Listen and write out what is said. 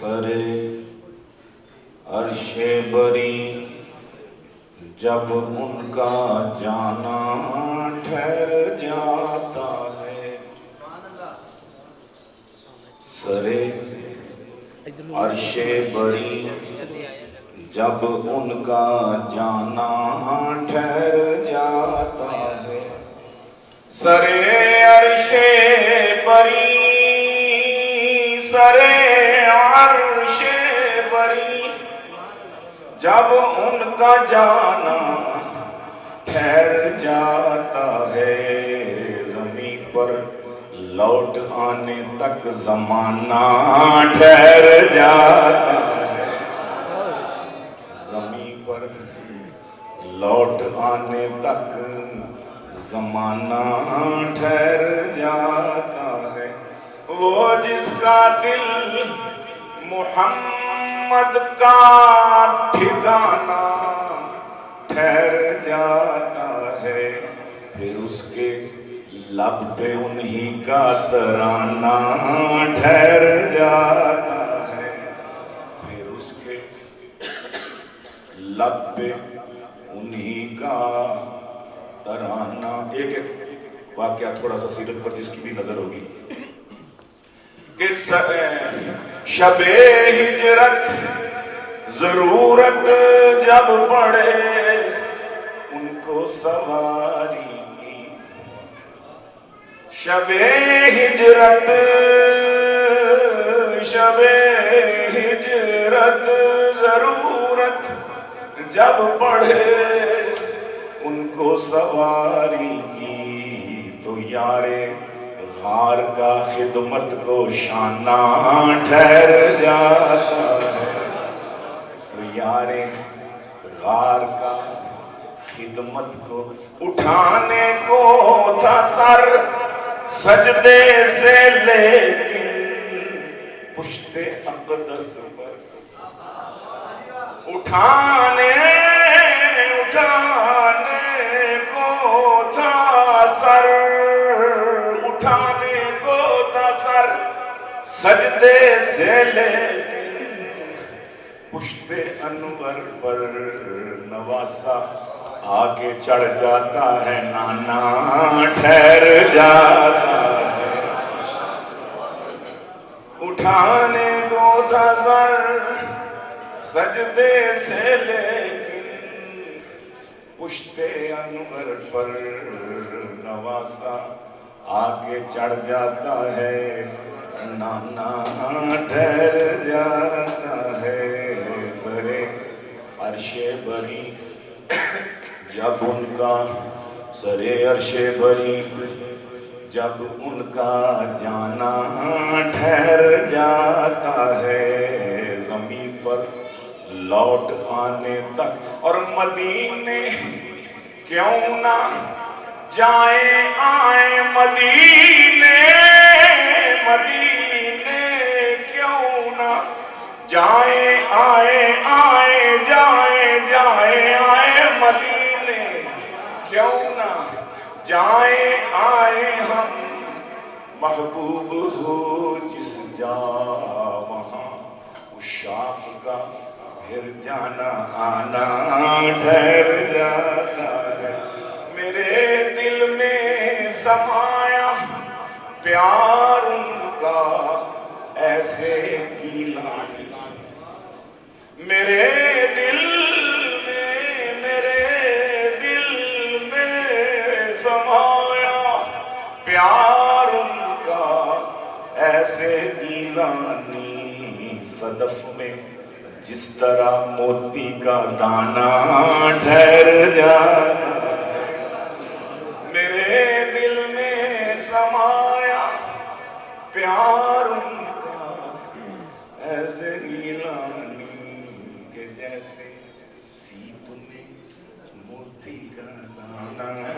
سرے عرش بری جب ان کا جانا ٹھہر جاتا ہے، سرے عرش بری جب ان کا جانا ٹھہر جاتا ہے، سرے عرش بری سرے عرش بری جب ان کا جانا ٹھہر جاتا ہے، زمین پر لوٹ آنے تک زمانہ ٹھہر جاتا ہے، زمین پر لوٹ آنے تک زمانہ ٹھہر جاتا ہے، وہ جس کا دل محمد کا ٹھکانہ ٹھہر جاتا ہے، پھر اس کے لب پہ انہی کا ترانہ ٹھہر جاتا ہے، پھر اس کے لب پہ انہی کا ترانہ۔ ایک واقعہ تھوڑا سا سیرت پر جس کی بھی نظر ہوگی کہ شب ہجرت ضرورت جب پڑے ان کو سواری کی، شب ہجرت ضرورت جب پڑے ان کو سواری کی، تو یارے غار کا خدمت کو شانہ ٹھہر جاتا ہے، تو یارے غار کا خدمت کو اٹھانے کو تھا سر سجدے سے، لیکن پشت اقدس پر اٹھانے کو تھا سر، اٹھانے کو تھا سر سجدے سے، لیکن پشت انور پر نواسا آگے چڑھ جاتا ہے، نانا ٹھہر جاتا ہے، اٹھانے کو تھا سر سجدے سے، لیکن پشت انور پر نواسا آگے چڑھ جاتا ہے، نانا ٹھہر جاتا ہے، سرے عرش بری جب ان کا سرے عرش بری جب ان کا جانا ٹھہر جاتا ہے، زمین پر لوٹ آنے تک، اور مدینے کیوں نہ جائیں آئیں مدینے کیوں نہ جائیں آئیں مدینے کیوں نہ جائیں آئیں ہم، محبوب ہو جس جا وہاں عشاق کا پھر جانا آنا ٹھہر جاتا ہے، میرے دل میں سمایا پیار ان کا ایسے گیلانی، میرے دل میں سمایا پیار ان کا ایسے گیلانی، صدف میں جس طرح موتی کا دانہ ٹھہر جاتا ہے، میرے دل میں سمایا پیار ان کا ایسے گیلانی، کہ جیسے سیپ میں موتی کا دانہ